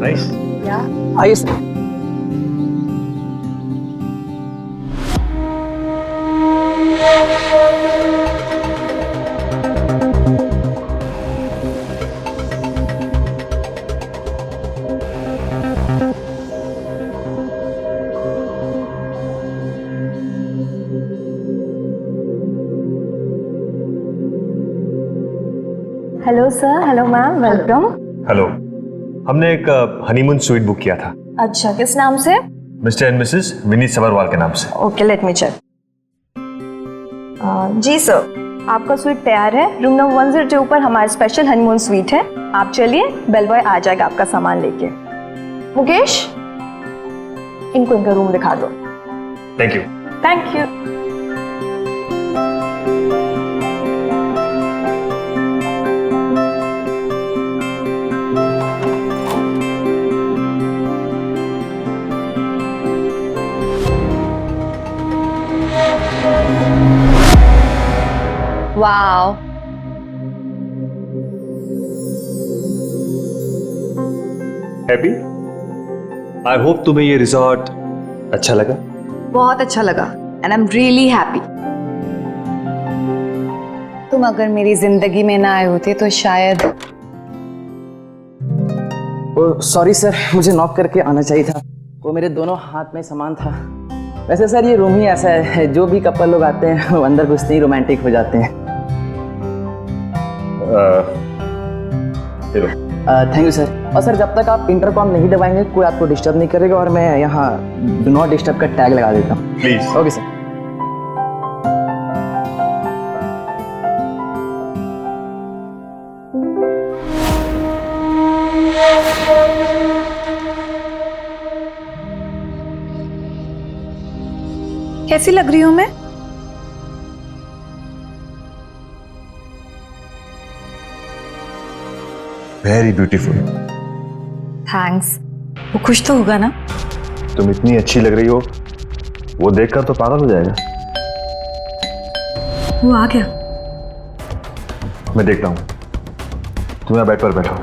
Nice. आइए sir. Hello sir, hello ma'am, welcome. Hello. हमने एक हनीमून स्वीट बुक किया था। अच्छा, किस नाम से? Mister and missus Vineet Sabharwal के नाम से। Okay, let me check. जी सर, आपका स्वीट तैयार है। रूम नंबर 102 पर हमारा स्पेशल हनीमून स्वीट है। आप चलिए, बेल बॉय आ जाएगा आपका सामान लेके। मुकेश, इनको इनका रूम दिखा दो। Thank you. Thank you. Wow, happy? I hope तुम्हें ये रिजॉर्ट अच्छा लगा। बहुत अच्छा लगा and I am really happy. तुम अगर मेरी जिंदगी में ना आए होते तो शायद। सॉरी सर, मुझे नॉक करके आना चाहिए था। वो मेरे दोनों हाथ में सामान था। वैसे सर ये रूम ही ऐसा है, जो भी कपल लोग आते हैं वो अंदर घुसते ही रोमांटिक हो जाते हैं। Thank you sir. और सर जब तक आप इंटरकॉम नहीं दबाएंगे कोई आपको डिस्टर्ब नहीं करेगा, और मैं यहाँ डू नॉट डिस्टर्ब का टैग लगा देता हूँ। प्लीज। Okay sir. कैसी लग रही हूँ मैं? Very beautiful. थैंक्स। वो खुश तो होगा ना? तुम इतनी अच्छी लग रही हो, वो देखकर तो पागल हो जाएगा। वो आ गया। मैं देखता हूँ। तुम यहाँ बेड पर बैठो।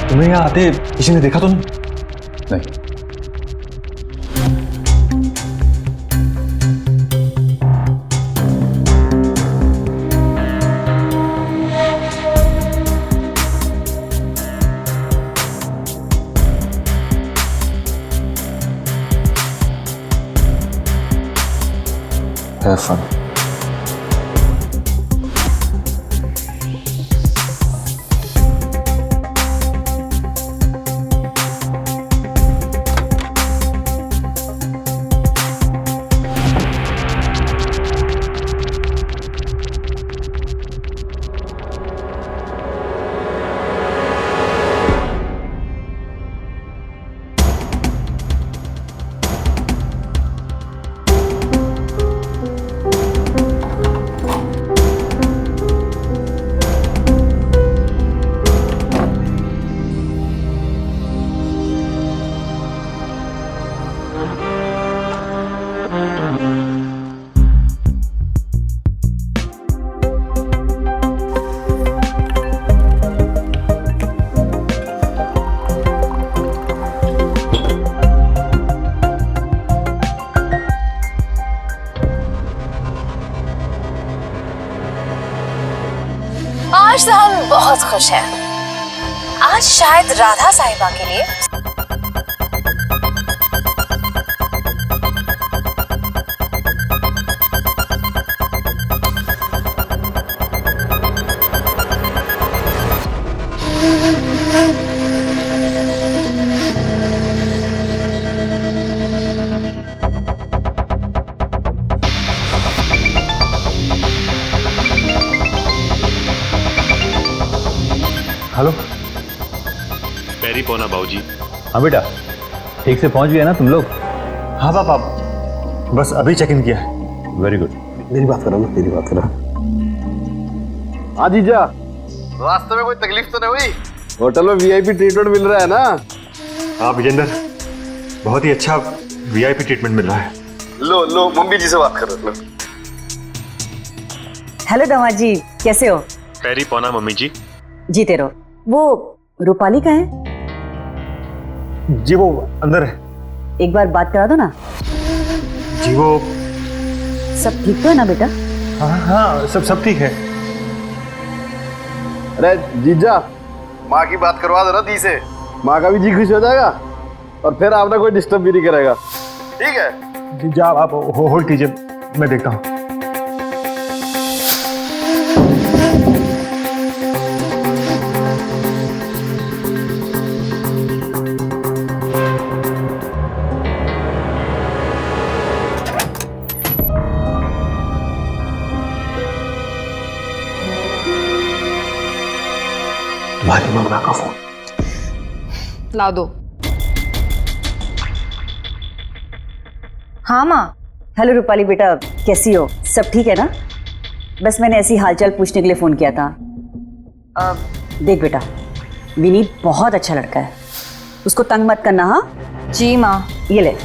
तुम्हें यहाँ आते किसी ने देखा तो नहीं? नहीं। Have fun. आज तो हम बहुत खुश हैं। आज शायद राधा साहिबा के लिए हेलो। पैरी पौना बाबूजी। हाँ बेटा, ठीक से पहुंच गए ना तुम लोग? हाँ पापा, बस अभी चेक इन किया है। Very good. मेरी बात करो ना, मेरी बात करो। हाँ जीजा, रास्ते में कोई तकलीफ तो नहीं हुई? होटल में वीआईपी ट्रीटमेंट मिल रहा है ना? हाँ विजेंद्र, बहुत ही अच्छा वीआईपी ट्रीटमेंट मिल रहा है। लो लो, मम्मी जी से बात कर रहे हो। हेलो दामाद जी, कैसे हो? पैरी पौना मम्मी जी। जीते रहो। वो रूपाली का है? जी वो अंदर है। एक बार बात करा दो ना। जी वो सब ठीक तो है ना बेटा? हाँ हाँ सब ठीक है। अरे जीजा, माँ की बात करवा दो ना दी से, माँ का भी जी खुश हो जाएगा और फिर आपने कोई डिस्टर्ब भी नहीं करेगा। ठीक है जी जी, आप होल्ड कीजिए, मैं देखता हूँ। तुम्हारी मम्मा का फोन ला दो। हाँ माँ। हेलो रूपाली बेटा, कैसी हो? सब ठीक है ना? बस मैंने ऐसी हालचाल पूछने के लिए फोन किया था। देख बेटा, विनीत बहुत अच्छा लड़का है, उसको तंग मत करना। हाँ जी माँ। ये ले,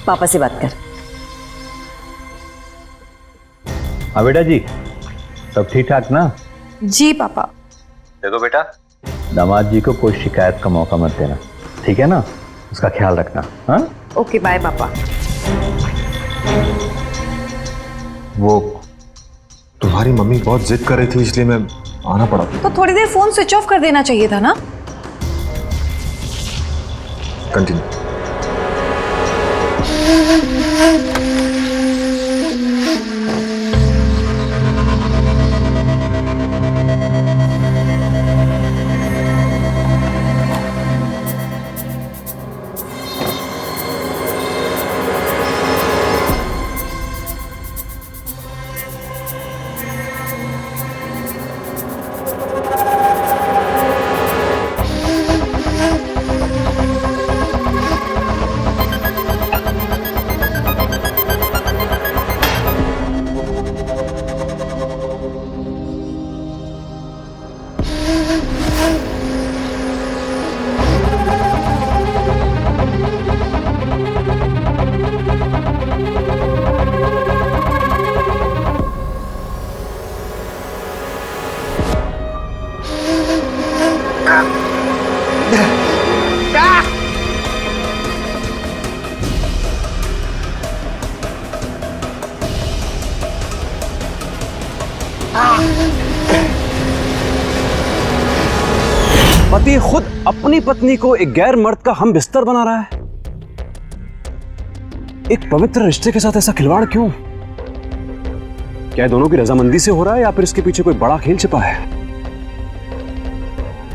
पापा से बात कर। हाँ बेटा जी, सब ठीक ठाक ना? जी पापा। देखो बेटा, दामाद जी को कोई शिकायत का मौका मत देना, ठीक है ना? उसका ख्याल रखना। हाँ ओके बाय पापा। वो तुम्हारी मम्मी बहुत जिद कर रही थी, इसलिए मैं आना पड़ा। तो थोड़ी देर फोन स्विच ऑफ कर देना चाहिए था ना। कंटिन्यू। पति खुद अपनी पत्नी को एक गैर मर्द का हम बिस्तर बना रहा है। एक पवित्र रिश्ते के साथ ऐसा खिलवाड़ क्यों? क्या दोनों की रजामंदी से हो रहा है या फिर इसके पीछे कोई बड़ा खेल छिपा है?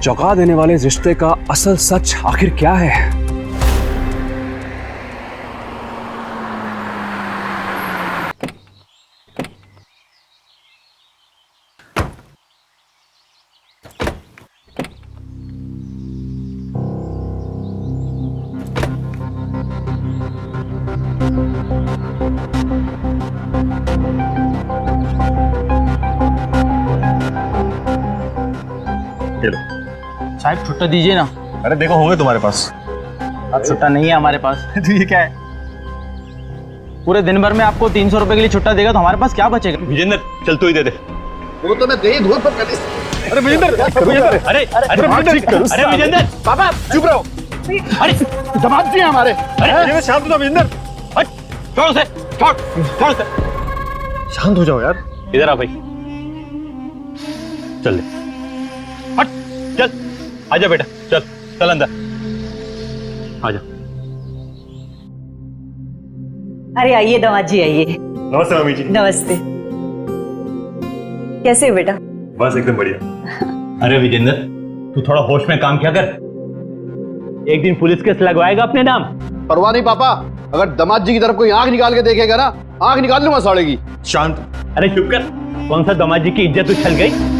चौंका देने वाले इस रिश्ते का असल सच आखिर क्या है? साहब छुट्टा दीजिए ना। अरे देखो, होंगे तुम्हारे पास। अब छुट्टा नहीं है हमारे पास। तो ये क्या है? पूरे दिन भर में आपको 300 रुपए के लिए छुट्टा देगा तो हमारे पास क्या बचेगा? विजेंद्र चल तू ही दे दे। वो तो मैं दे ही दूँ पर कभी। अरे विजेंद्र, अरे विजेंद्र, पापा चुप रहो। अरे दामाद जी हैं हमारे। अरे शांत हो जाओ विजेंद्र। छोड़ से, छोड़ से। शांत हो जाओ यार। इधर आ भाई, चल ले। हट, चल आजा बेटा, चल अंदर आजा। अरे आइए दामाद जी, आइए। नमस्ते मम्मी जी। नमस्ते। कैसे हो बेटा? बस एकदम बढ़िया। अरे विजेंद्र, तू थोड़ा होश में काम किया कर। एक दिन पुलिस केस लगवाएगा अपने नाम। परवाह नहीं पापा, अगर दामाद जी की तरफ कोई आंख निकाल के देखेगा ना, आंख निकाल लूंगा साड़ेगी। शांत। अरे चुप कर। कौन सा दामाद जी की इज्जत उछल गई?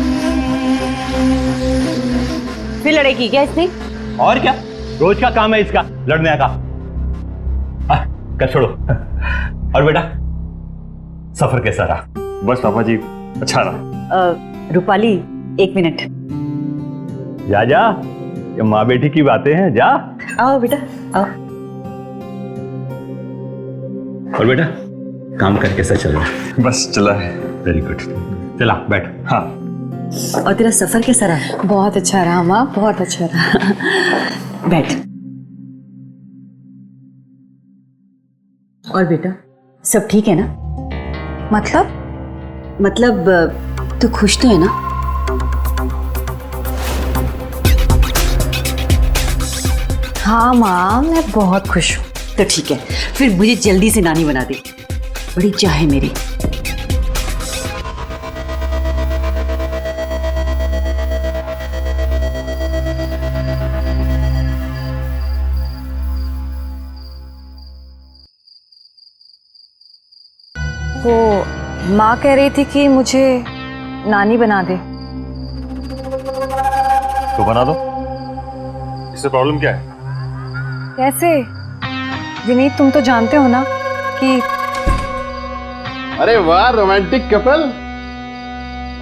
फिर लड़ेगी क्या इसने? और क्या, रोज का काम है इसका लड़ने का। कर छोड़ो। और बेटा, सफर कैसा रहा? बस पापा जी, अच्छा रहा। रूपाली, एक मिनट। जा ये माँ बेटी की बातें हैं, जा। आओ बेटा आओ। और बेटा काम कर कैसा चल रहा है? बस चला है। वेरी गुड, चला बैठ। हाँ और तेरा सफर कैसा रहा? बहुत अच्छा रहा माँ, बहुत अच्छा रहा। बैठ। और बेटा सब ठीक है ना? मतलब तू खुश तो है ना? हाँ माँ, मैं बहुत खुश हूँ। तो ठीक है, फिर मुझे जल्दी से नानी बना दे, बड़ी चाह है मेरी। वो माँ कह रही थी कि मुझे नानी बना दे। तो बना दो, इससे प्रॉब्लम क्या है? कैसे? विनीत तुम तो जानते हो ना कि अरे वाह, रोमांटिक कपल।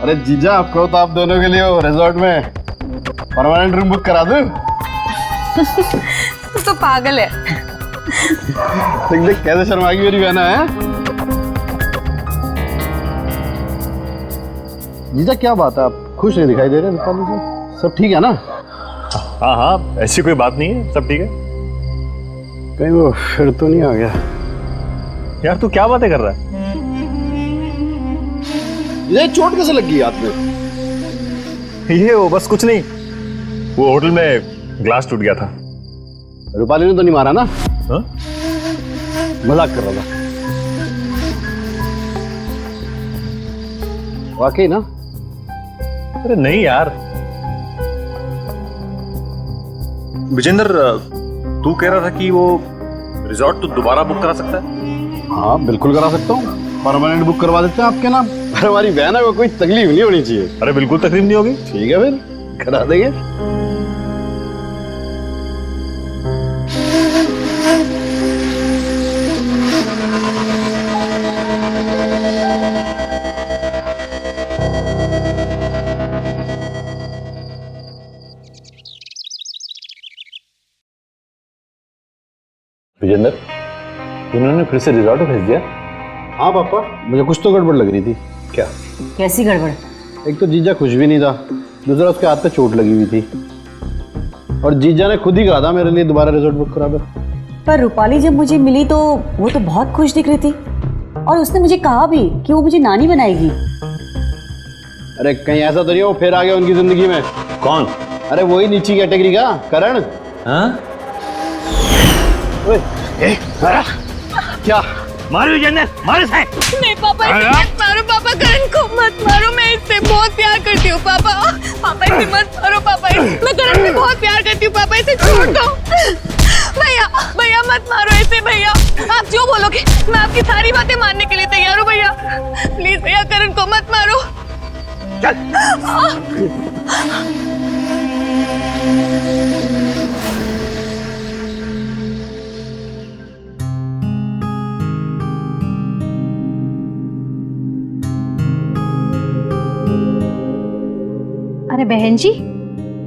अरे जीजा, आपको तो आप दोनों के लिए रिजॉर्ट में परमानेंट रूम बुक करा दूं? तू तो पागल है। देख देख कैसे शर्मा गई मेरी बहना है। जीजा क्या बात है, आप खुश नहीं दिखाई दे रहे? बता दीजिए, सब ठीक है ना? हाँ हाँ, ऐसी कोई बात नहीं है, सब ठीक है। कहीं वो फिर तो नहीं आ गया? यार तू क्या बातें कर रहा है? ये चोट कैसे लगी हाथ में? ये वो बस कुछ नहीं, वो होटल में ग्लास टूट गया था। रूपाली ने तो नहीं मारा ना? हाँ? मजाक कर रहा था। वाकई ना? अरे नहीं यार। विजेंद्र, तू कह रहा था कि वो रिजॉर्ट तो दोबारा बुक करा सकता है? हाँ बिल्कुल करा सकता हूँ, परमानेंट बुक करवा देते हैं आपके नाम। अरे हमारी बहन है, को कोई तकलीफ नहीं होनी चाहिए। अरे बिल्कुल तकलीफ नहीं होगी। ठीक है फिर करा देंगे। विजेंद्र, उन्होंने फिर से रिजॉर्ट भेज दिया? हाँ पापा, मुझे कुछ तो गड़बड़ लग रही थी। क्या? कैसी गड़बड़? एक तो जीजा खुश भी नहीं था, दूसरा उसके हाथ पे चोट लगी हुई थी, और जीजा ने खुद ही कहा था मेरे लिए दोबारा रिजॉर्ट बुक करा दो। पर रूपाली जब मुझे मिली तो वो तो बहुत खुश दिख रही थी, और उसने मुझे कहा भी कि वो मुझे नानी बनाएगी। अरे कहीं ऐसा तो नहीं हो फिर आ गया उनकी जिंदगी में? कौन? अरे वही नीची कैटेगरी का करण। हाँ? क्या मारो विजेंद्र, मारो साहब। नहीं पापा, इसे मत मारो पापा, करण को मत मारो। मैं इससे बहुत प्यार करती हूँ पापा। पापा इसे मत मारो पापा, मैं करण से बहुत प्यार करती हूँ पापा, इसे छोड़ दो। भैया भैया मत मारो इसे भैया, आप जो बोलोगे मैं आपकी सारी बातें मानने के लिए तैयार हूँ भैया। प्लीज भैया करण को मत मारो। अरे बहन जी,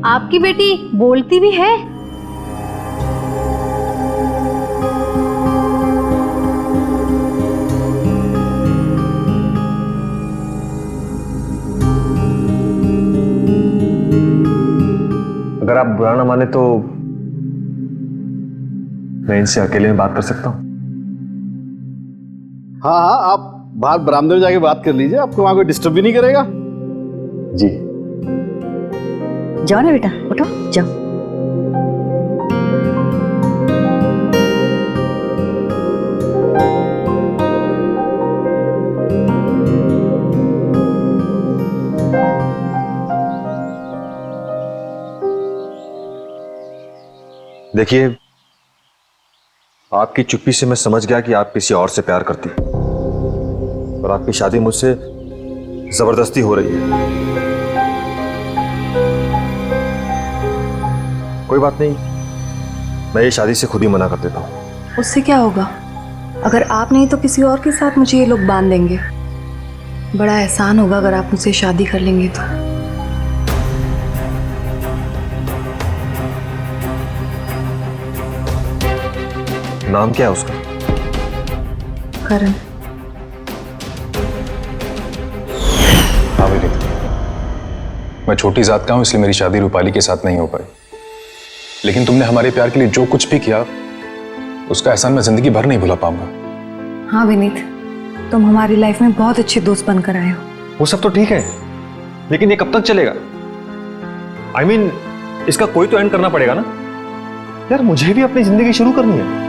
आपकी बेटी बोलती भी है? अगर आप बुरा ना माने तो मैं इनसे अकेले में बात कर सकता हूँ? हाँ हाँ, आप बाहर बरामदे में जाके बात कर लीजिए, आपको वहां कोई डिस्टर्ब भी नहीं करेगा। जी। जाओ ना बेटा, उठो जाओ। देखिए, आपकी चुप्पी से मैं समझ गया कि आप किसी और से प्यार करती हैं और आपकी शादी मुझसे जबरदस्ती हो रही है। कोई बात नहीं, मैं ये शादी से खुद ही मना कर देता हूँ। उससे क्या होगा? अगर आप नहीं तो किसी और के साथ मुझे ये लोग बांध देंगे। बड़ा एहसान होगा अगर आप मुझसे शादी कर लेंगे तो। नाम क्या है उसका? करण। हाँ विनीत, मैं छोटी जात का हूं, इसलिए मेरी शादी रूपाली के साथ नहीं हो पाई। लेकिन तुमने हमारे प्यार के लिए जो कुछ भी किया, उसका एहसान मैं जिंदगी भर नहीं भुला पाऊंगा। हाँ विनीत, तुम हमारी लाइफ में बहुत अच्छे दोस्त बनकर आए हो। वो सब तो ठीक है, लेकिन ये कब तक चलेगा? I mean, इसका कोई तो एंड करना पड़ेगा ना यार। मुझे भी अपनी जिंदगी शुरू करनी है।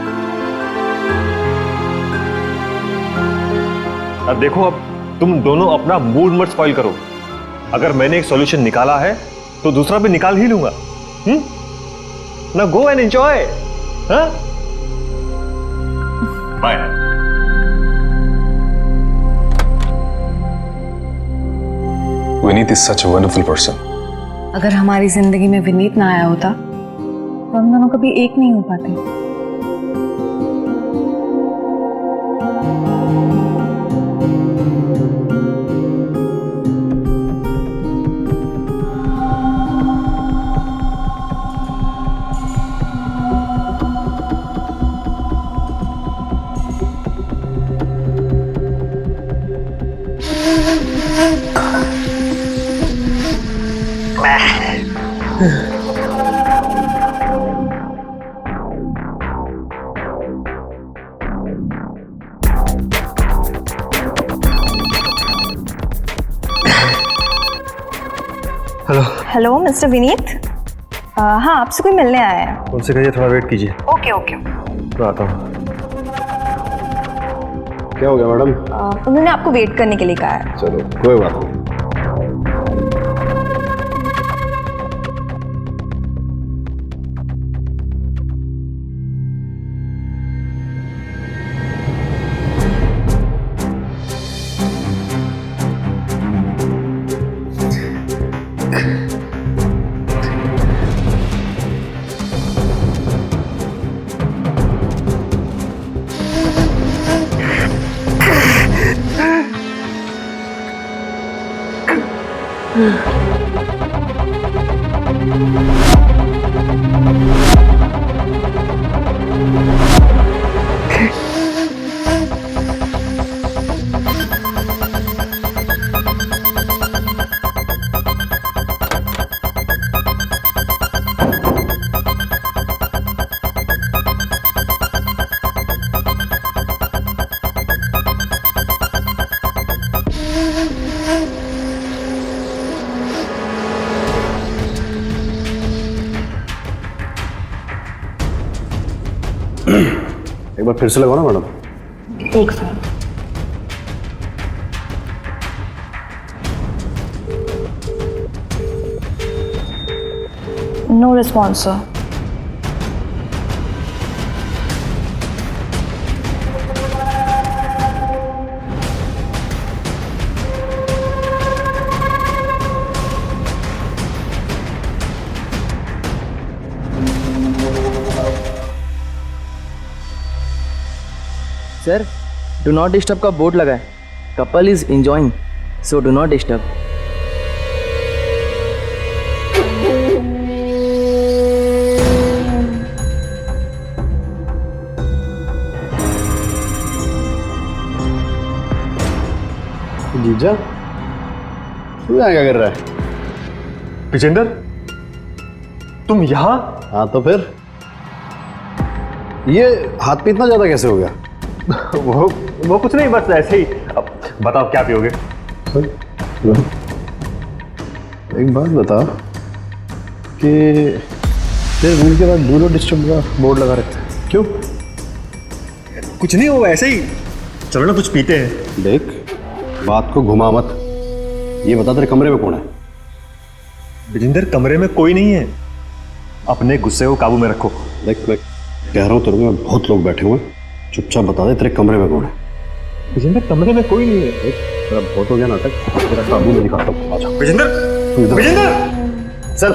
अब देखो, अब तुम दोनों अपना मूड मत स्पॉइल करो। अगर मैंने एक सॉल्यूशन निकाला है तो दूसरा भी निकाल ही लूंगा। ना go and enjoy. Bye. Vineet is such a wonderful person. अगर हमारी जिंदगी में विनीत ना आया होता तो हम दोनों कभी एक नहीं हो पाते। Hello mister Vineet. हाँ, आपसे कोई मिलने आया है। उनसे कहिए थोड़ा वेट कीजिए। Okay okay. मैं आता हूँ। क्या हो गया मैडम? उन्होंने आपको वेट करने के लिए कहा है। चलो कोई बात नहीं। एक बार फिर से लगाओ ना मैडम। एक second. No response sir. Sir, do not disturb का बोर्ड लगा है। Couple is enjoying, so do not disturb. जीजा, तू यहाँ क्या कर रहा है? विजेंद्र, तुम यहाँ? हाँ तो फिर ये हाथ पे इतना ज्यादा कैसे हो गया? वो कुछ नहीं, बस ऐसे ही। अब बताओ क्या पियोगे? एक बात बता कि तेरे रूम के बाद डू नॉट डिस्टर्ब का बोर्ड लगा रखता है, क्यों? कुछ नहीं, वो ऐसे ही। चलो ना कुछ पीते हैं। देख, बात को घुमा मत। ये बता तेरे कमरे में कौन है? विजेंद्र, कमरे में कोई नहीं है। अपने गुस्से को काबू में रखो। देख, मैं कह रहा हूँ तेरे में बहुत लोग बैठे हुए हैं, चुपचाप बता दे तेरे कमरे में कौन है। विजेंद्र, कमरे में कोई नहीं है। तेरा बहुत हो गया नाटक, तेरा काबू में दिखाता हूँ। आजा विजेंद्र, विजेंद्र, चल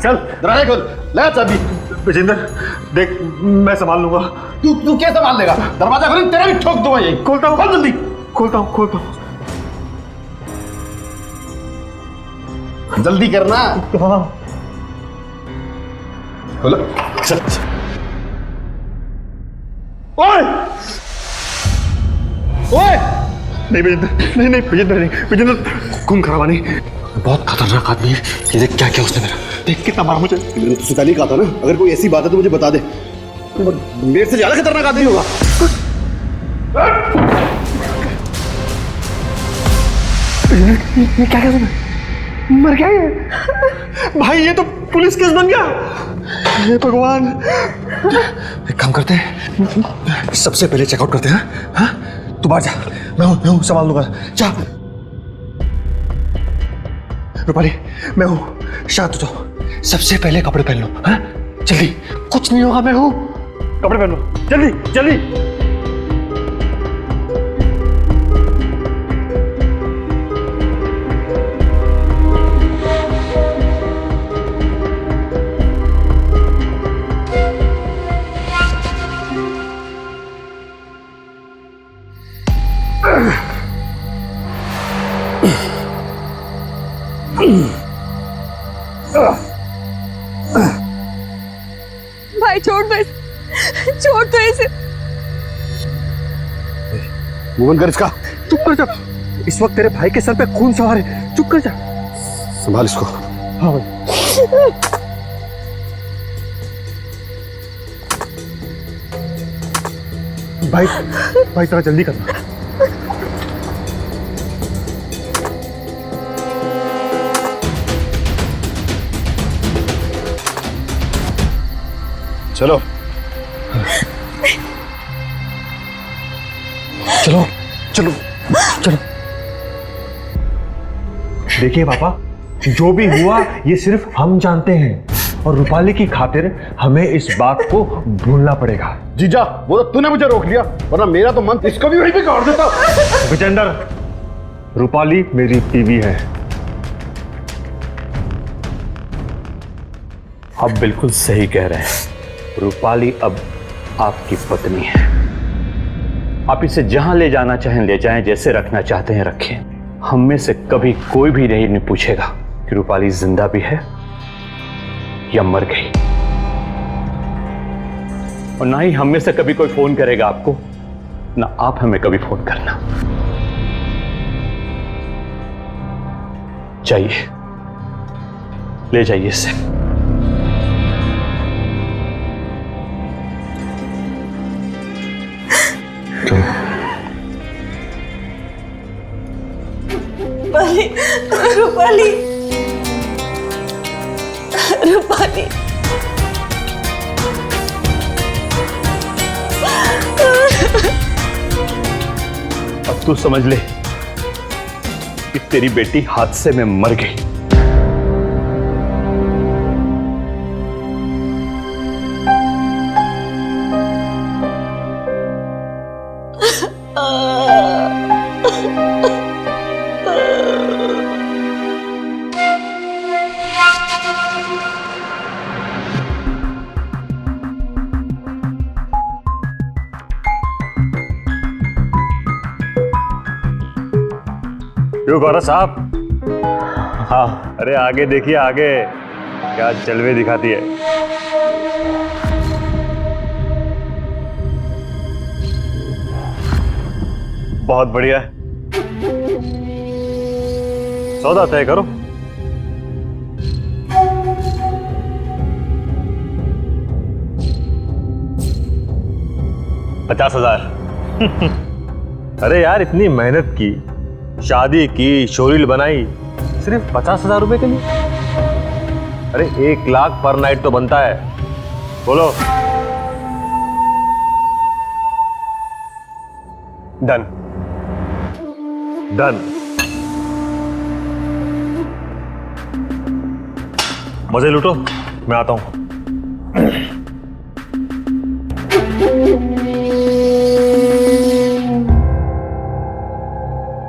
चल दरवाजा खोल, लगा चाबी। विजेंद्र, देख मैं संभाल लूंगा। तू क्या संभाल लेगा? दरवाजा खोल, तेरा भी ठोक दूंगा यही। खोलता हूँ, खोल जल्दी। खोलता हूँ, खोलता हूँ। जल्दी करना। हाँ। खोलो। चल ओए ओए नहीं विजेंद्र, नहीं नहीं विजेंद्र, नहीं विजेंद्र, खून खराबा नहीं, बहुत खतरनाक आदमी है। ये देख क्या क्या उसने मेरा, देख कितना मारा मुझे। मैंने तुझसे पहले ही कहा था ना, अगर कोई ऐसी बात है तो मुझे बता दे। मेरे से ज्यादा खतरनाक आदमी होगा। ये क्या क्या सुना? मर गया ये? भाई ये तो पुलिस केस बन गया। हे भगवान, एक काम करते हैं, सबसे पहले चेकआउट करते हैं। हाँ, तू बाहर जा, मैं हूँ संभाल लूंगा। जा रूपाली, मैं हूँ, शांत हो जाओ, सबसे पहले कपड़े पहन लो। हाँ जल्दी, कुछ नहीं होगा, मैं हूँ, कपड़े पहन लो जल्दी जल्दी। भाई छोड़ दो इसे, छोड़ दो इसे। मुंह बंद कर इसका। चुप कर जा, इस वक्त तेरे भाई के सर पे खून सवार है, चुप कर जा। संभाल इसको। हाँ भाई, भाई जरा जल्दी करना। चलो चलो चलो चलो। देखिए पापा, जो भी हुआ ये सिर्फ हम जानते हैं, और रूपाली की खातिर हमें इस बात को भूलना पड़ेगा। जीजा, वो तो तूने मुझे रोक लिया, वरना मेरा तो मन इसको भी वहीं पे काट देता। विजेंद्र, रूपाली मेरी बीवी है। आप बिल्कुल सही कह रहे हैं, रूपाली अब आपकी पत्नी है। आप इसे जहां ले जाना चाहें ले जाएं, जैसे रखना चाहते हैं रखें। हम में से कभी कोई भी नहीं पूछेगा कि रूपाली जिंदा भी है या मर गई, और ना ही हम में से कभी कोई फोन करेगा आपको, ना आप हमें कभी फोन करना। जाइए, ले जाइए इसे। रूपाली, रूपाली, अब तू समझ ले कि तेरी बेटी हादसे में मर गई। क्यों गौरव साहब? हाँ, अरे आगे देखिए, आगे क्या जलवे दिखाती है। बहुत बढ़िया है, सौदा तय करो। $50,000। अरे यार, इतनी मेहनत की, शादी की, शोरील बनाई, सिर्फ $50,000 रुपए के लिए? अरे 1 लाख पर नाइट तो बनता है। बोलो। Done done. मजे लूटो, मैं आता हूं।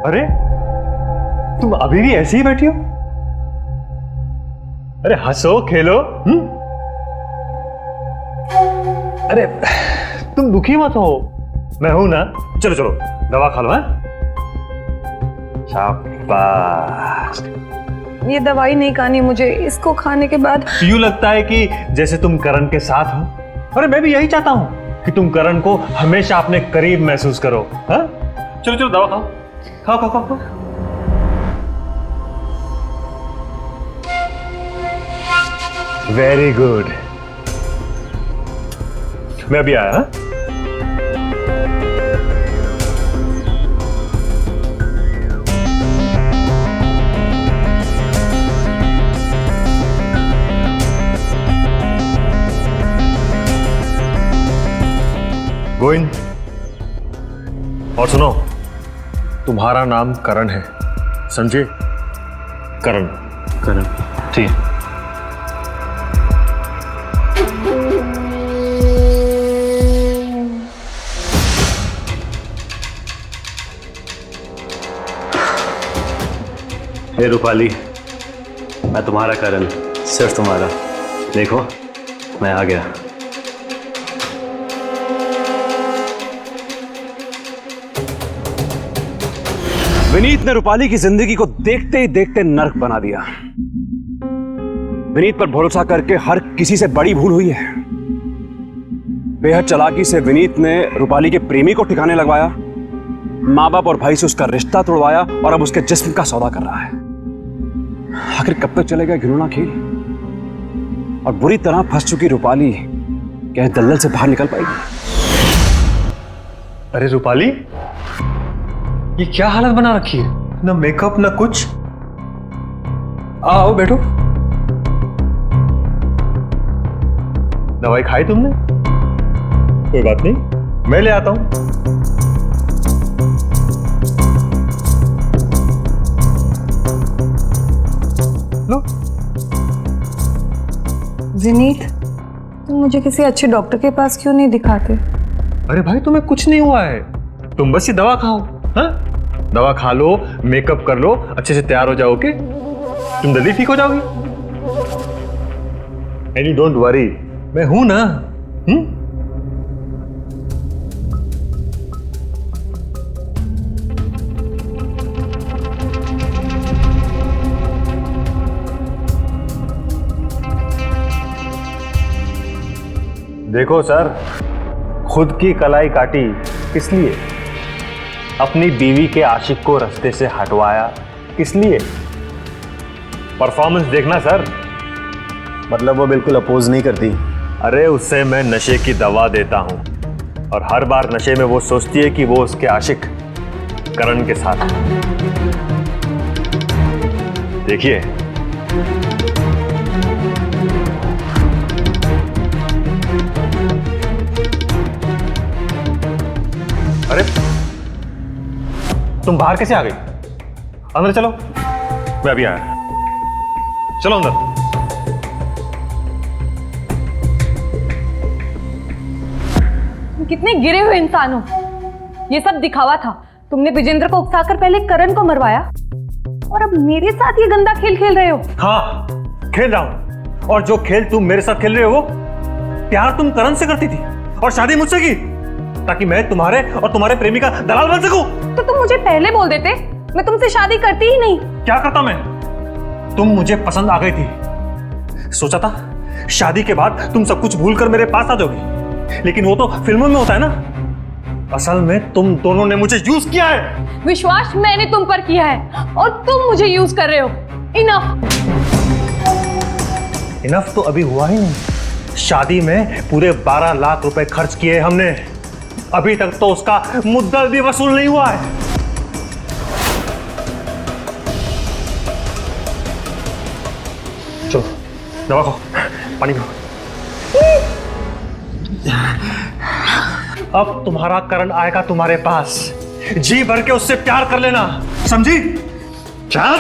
अरे तुम अभी भी ऐसे ही बैठी हो? अरे हंसो खेलो। अरे तुम दुखी मत हो, मैं हूं ना। चलो चलो दवा खा लो। है शाबाश। ये दवाई नहीं खानी मुझे, इसको खाने के बाद यूं लगता है कि जैसे तुम करण के साथ हो। अरे मैं भी यही चाहता हूं, कि तुम करण को हमेशा अपने करीब महसूस करो। हाँ, चलो चलो दवा खाओ, खाओ खाओ खाओ, खाओ। वेरी गुड, मैं अभी आया। हाँ? गोविंद, और सुनो, तुम्हारा नाम करण है, समझे? करण। करण, ठीक है। हे रूपाली, मैं तुम्हारा करण, सिर्फ तुम्हारा। देखो, मैं आ गया। विनीत ने रूपाली की जिंदगी को देखते ही देखते नर्क बना दिया। विनीत पर भरोसा करके हर किसी से बड़ी भूल हुई है। बेहद चालाकी से विनीत ने रूपाली के प्रेमी को ठिकाने लगवाया, माँ बाप और भाई से उसका रिश्ता तोड़वाया और अब उसके जिस्म का सौदा कर रहा है। आखिर कब तक चलेगा घिनौना खेल? और बुरी तरह फंस चुकी रूपाली क्या दलदल से बाहर निकल पाएगी? अरे रूपाली, ये क्या हालत बना रखी है? ना मेकअप ना कुछ। आओ बैठो। दवाई खाई तुमने? कोई बात नहीं, मैं ले आता हूं। लो। विनीत, तुम मुझे किसी अच्छे डॉक्टर के पास क्यों नहीं दिखाते? अरे भाई, तुम्हें कुछ नहीं हुआ है, तुम बस ये दवा खाओ। हाँ? दवा खा लो, मेकअप कर लो, अच्छे से तैयार हो जाओगे, तुम जल्दी ठीक हो जाओगी। एंड यू डोंट वरी, मैं हूं ना। देखो सर, खुद की कलाई काटी किस लिए? अपनी बीवी के आशिक को रास्ते से हटवाया किस लिए? परफॉर्मेंस देखना सर। मतलब वो बिल्कुल अपोज नहीं करती? अरे उससे मैं नशे की दवा देता हूं और हर बार नशे में वो सोचती है कि वो उसके आशिक करण के साथ। देखिए, अरे तुम बाहर कैसे आ गई? अंदर चलो, मैं अभी आया। चलो अंदर। तुम कितने गिरे हुए इंसान हो। ये सब दिखावा था। तुमने विजेंद्र को उकसाकर पहले करण को मरवाया और अब मेरे साथ ये गंदा खेल खेल रहे हो। हाँ, खेल रहा हूं। और जो खेल तुम मेरे साथ खेल रहे हो, प्यार तुम करण से करती थी और शादी मुझसे की, ताकि मैं तुम्हारे और तुम्हारे प्रेमी का दलाल बन सकूं। तो तुम मुझे पहले बोल देते, मैं तुमसे शादी करती ही नहीं। क्या करता मैं? तुम मुझे पसंद आ गई थी। सोचा था शादी के बाद तुम सब कुछ भूल कर मेरे पास आ जाओगी, लेकिन वो तो फिल्मों में होता है ना। असल में तुम दोनों ने मुझे यूज किया है। विश्वास मैंने तुम पर किया है और तुम मुझे यूज कर रहे हो। इनफ। इनफ तो अभी हुआ ही नहीं। शादी में पूरे 12 लाख रुपए खर्च किए हमने, अभी तक तो उसका मुद्दल भी वसूल नहीं हुआ है। चलो दवा खाओ, पानी पियो। अब तुम्हारा करण आएगा तुम्हारे पास, जी भर के उससे प्यार कर लेना, समझी? चल।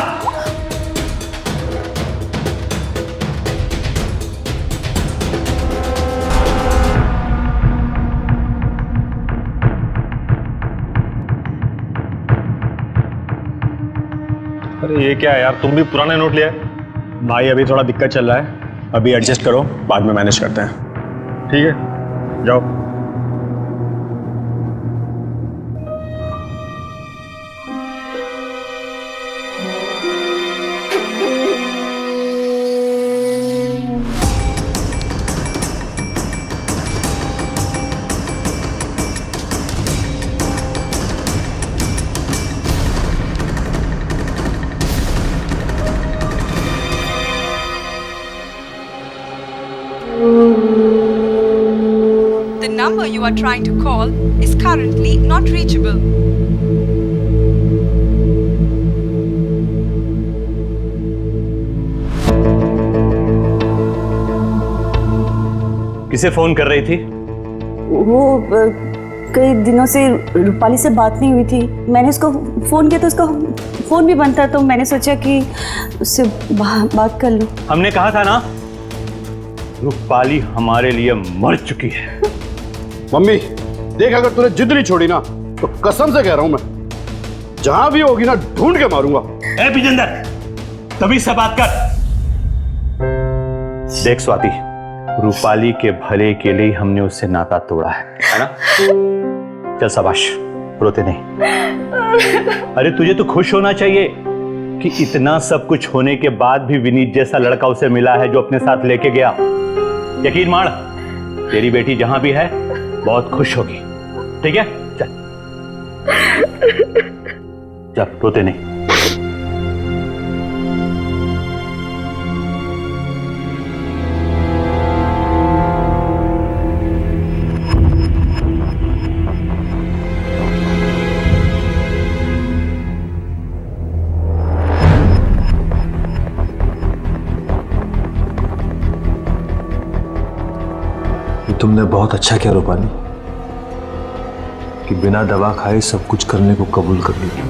अरे ये क्या है यार, तुम भी पुराने नोट लिया है? भाई अभी थोड़ा दिक्कत चल रहा है, अभी एडजस्ट करो, बाद में मैनेज करते हैं। ठीक है, जाओ। The number you are trying to call is currently not reachable. किसे फोन कर रही थी? वो कई दिनों से रूपाली से बात नहीं हुई थी। मैंने उसको फ़ोन किया तो उसका फ़ोन भी बंद था, तो मैंने सोचा कि उससे बात कर लूं। हमने कहा था ना, रूपाली हमारे लिए मर चुकी है। मम्मी देख, अगर तूने जिद नहीं छोड़ी ना तो कसम से कह रहा हूं मैं जहां भी होगी ना ढूंढ के मारूंगा। ए विजेंदर, तभी से बात कर। देख स्वाति, रूपाली के भले के लिए हमने उससे नाता तोड़ा है ना? चल शाबाश, रोते नहीं। अरे तुझे तो खुश होना चाहिए कि इतना सब कुछ होने के बाद भी विनीत जैसा लड़का उसे मिला है जो अपने साथ लेके गया। यकीन मान, तेरी बेटी जहां भी है बहुत खुश होगी। ठीक है, चल चल, रोते नहीं। तुमने बहुत अच्छा किया रूपाली कि बिना दवा खाए सब कुछ करने को कबूल कर लिया।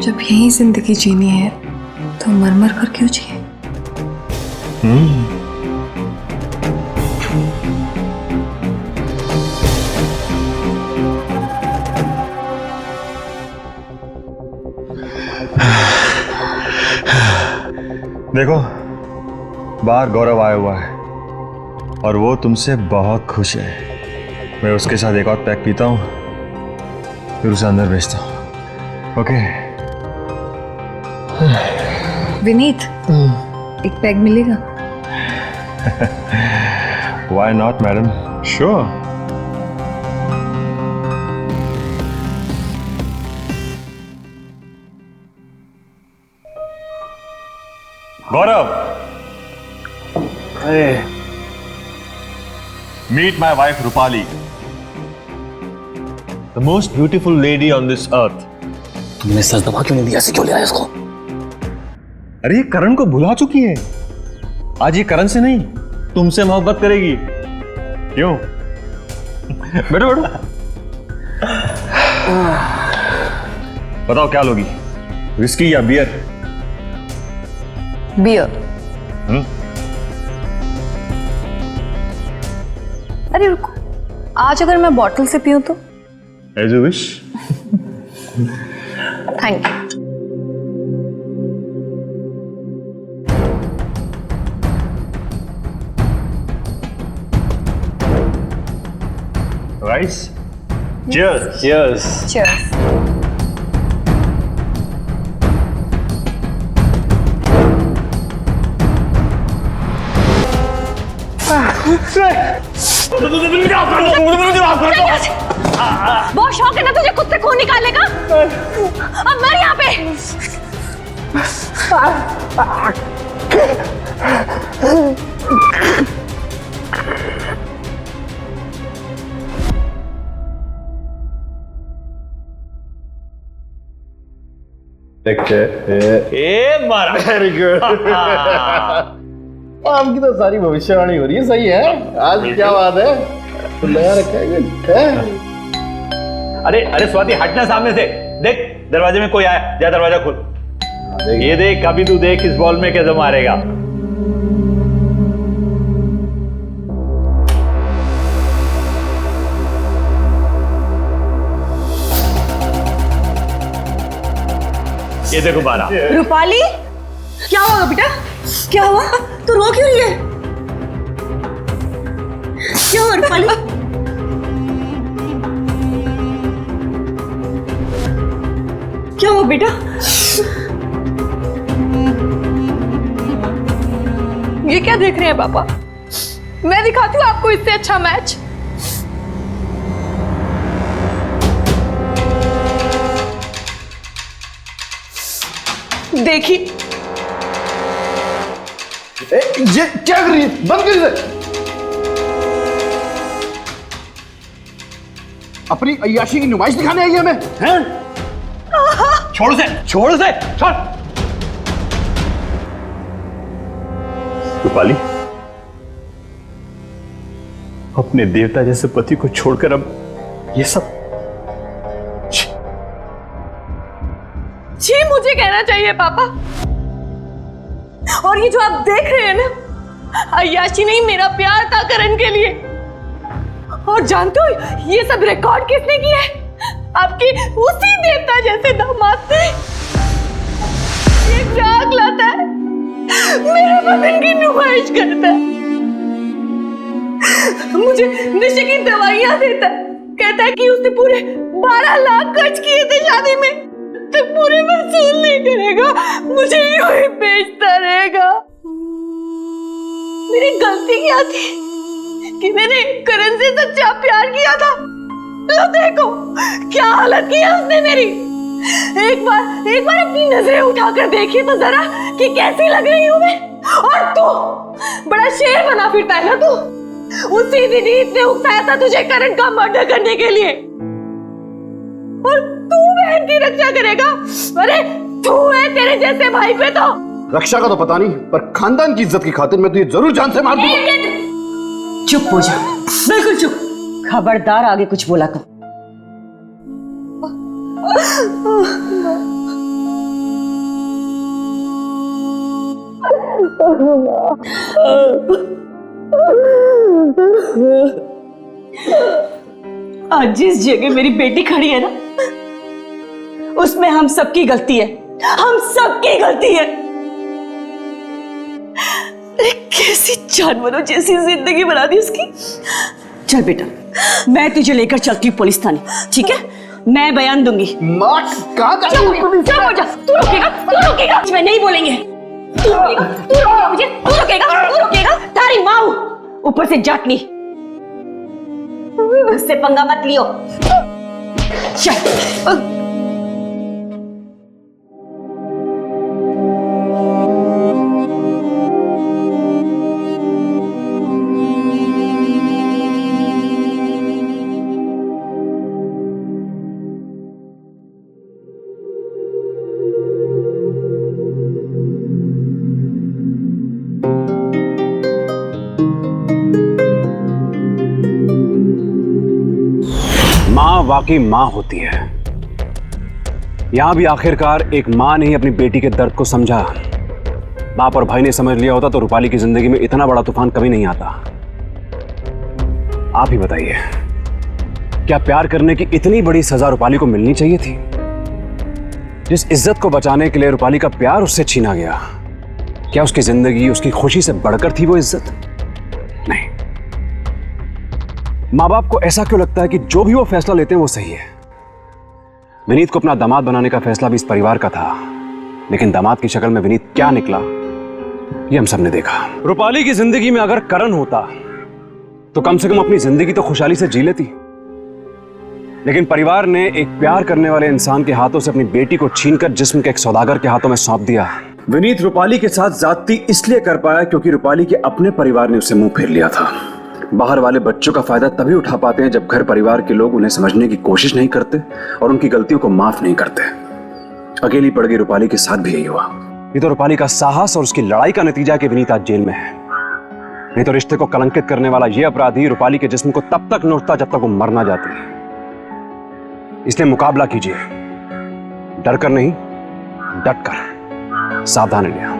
जब यही जिंदगी जीनी है तो मर मर कर क्यों जिए? देखो, बाहर गौरव आया हुआ है और वो तुमसे बहुत खुश है। मैं उसके साथ एक और पैक पीता हूँ, फिर उसे अंदर भेजता हूँ। ओके विनीत, एक पैग मिलेगा? Why not madam, sure. Gaurav, meet my wife Rupali, the most beautiful lady on this earth. तुमने सच दबा क्यों नहीं दिया? ऐसे क्यों ले आया इसको? अरे ये करण को भुला चुकी है। आज ये करण से नहीं तुमसे मोहब्बत करेगी। क्यों? बैठो बैठो। बताओ क्या लोगी, विस्की या बियर? बियर। अरे रुको, आज अगर मैं बॉटल से पीऊं तो? As you wish. Thank you. Rice, cheers, cheers. Cheers. बहुत शौक है ना तुझे कुत्ते खून निकालने का? अब मर यहाँ पे। ए मारा। Very good. आपकी तो सारी भविष्यवाणी हो रही है। सही है, आज क्या बात है? तो नया रखा है। अरे अरे स्वाति, हटना सामने से। देख, दरवाजे में कोई आया, जा दरवाजा खोल। ये देख, अभी तू देख इस बॉल में कैसे मारेगा। ये देखो बारा। रूपाली, क्या हुआ बेटा? क्या हुआ? तू रो क्यों रही है? क्या हुआ रूपाली? क्या हुआ बेटा? ये क्या देख रहे हैं पापा? मैं दिखाती हूँ आपको इससे अच्छा मैच। देखिए ये क्या कर रही है? बंद कर इसे। अपनी अय्याशी की नुमाइश दिखाने आई है हमें, हैं? छोड़ से, छोड़ से, छोड़। रूपाली, अपने देवता जैसे पति को छोड़कर अब ये सब। जी मुझे कहना चाहिए पापा। और ये जो आप देख रहे हैं ना, अय्याशी नहीं, मेरा प्यार था करण के लिए। और जानते हो ये सब रिकॉर्ड किसने किया है? आपके उसी देवता जैसे दामाद ने। एक आग लाता है, मेरे बदन की नुमाइश करता है, मुझे नशे की दवाइयां देता है, कहता है कि उसने पूरे 12 लाख खर्च किए थे शादी में, तो पूरे वसूल नहीं करेगा, मुझे यूं ही बेचता रहेगा। मेरी गलती क्या थी कि मैंने करण से सच्चा प्यार किया था? लो देखो क्या हालत की है उसने मेरी। एक बार अपनी नजरें उठाकर देखिए तो जरा कि कैसी लग रही हूं मैं। और तू बड़ा शेर बना फिरता है ना तू। उसी दिन इतने उकसाया था तुझे करण का मर्डर करने के लिए, और तू बहन की रक्षा करेगा? अरे तू है, तेरे जैसे भाई पे तो रक्षा का तो पता नहीं, पर खानदान की इज्जत की खातिर मैं तुझे जरूर जान से मार दूंगा। चुप हो जा, बिल्कुल चुप। खबरदार आगे कुछ बोला तो। आज जिस जगह मेरी बेटी खड़ी है ना, उसमें हम सबकी गलती है, हम सबकी गलती है। कैसी जानवरों जैसी जिंदगी बना दी उसकी। चल बेटा, मैं तुझे लेकर चलती हूँ पुलिस थाने, ठीक है? मैं बयान दूंगी। माँ कहाँ जा रही है? तू रोकेगा? मैं नहीं बोलेंगे। तू रोकेगा मुझे? तू रोकेगा? तारी माँ ऊपर से जाटनी, उससे पंगा मत लियो। चल। माँ वाकई माँ होती है। यहां भी आखिरकार एक माँ ने ही अपनी बेटी के दर्द को समझा। बाप और भाई ने समझ लिया होता तो रूपाली की जिंदगी में इतना बड़ा तूफान कभी नहीं आता। आप ही बताइए, क्या प्यार करने की इतनी बड़ी सजा रूपाली को मिलनी चाहिए थी? जिस इज्जत को बचाने के लिए रूपाली का प्यार उससे छीना गया, क्या उसकी जिंदगी, उसकी खुशी से बढ़कर थी वो इज्जत? नहीं। माँ बाप को ऐसा क्यों लगता है कि जो भी वो फैसला लेते हैं वो सही है? विनीत को अपना दामाद बनाने का फैसला भी इस परिवार का था, लेकिन दामाद की शक्ल में विनीत क्या निकला ये हम सब ने देखा। रूपाली की जिंदगी में अगर करण होता तो कम से कम अपनी जिंदगी तो खुशहाली से जी लेती, लेकिन परिवार ने एक प्यार करने वाले इंसान के हाथों से अपनी बेटी को छीनकर जिस्म के एक सौदागर के हाथों में सौंप दिया। विनीत रूपाली के साथ ज्यादती इसलिए कर पाया क्योंकि रूपाली के अपने परिवार ने उससे मुंह फेर लिया था। बाहर वाले बच्चों का फायदा तभी उठा पाते हैं जब घर परिवार के लोग उन्हें समझने की कोशिश नहीं करते और उनकी गलतियों को माफ नहीं करते। अकेली पड़ गई रूपाली के साथ भी यही हुआ। ये तो रूपाली का साहस और उसकी लड़ाई का नतीजा कि विनीत आज जेल में है। नहीं तो रिश्ते को कलंकित करने वाला यह अपराधी रूपाली के जिस्म को तब तक नोचता जब तक वो मर ना जाती। इसलिए मुकाबला कीजिए, डर कर नहीं, डट कर। सावधान रहिए।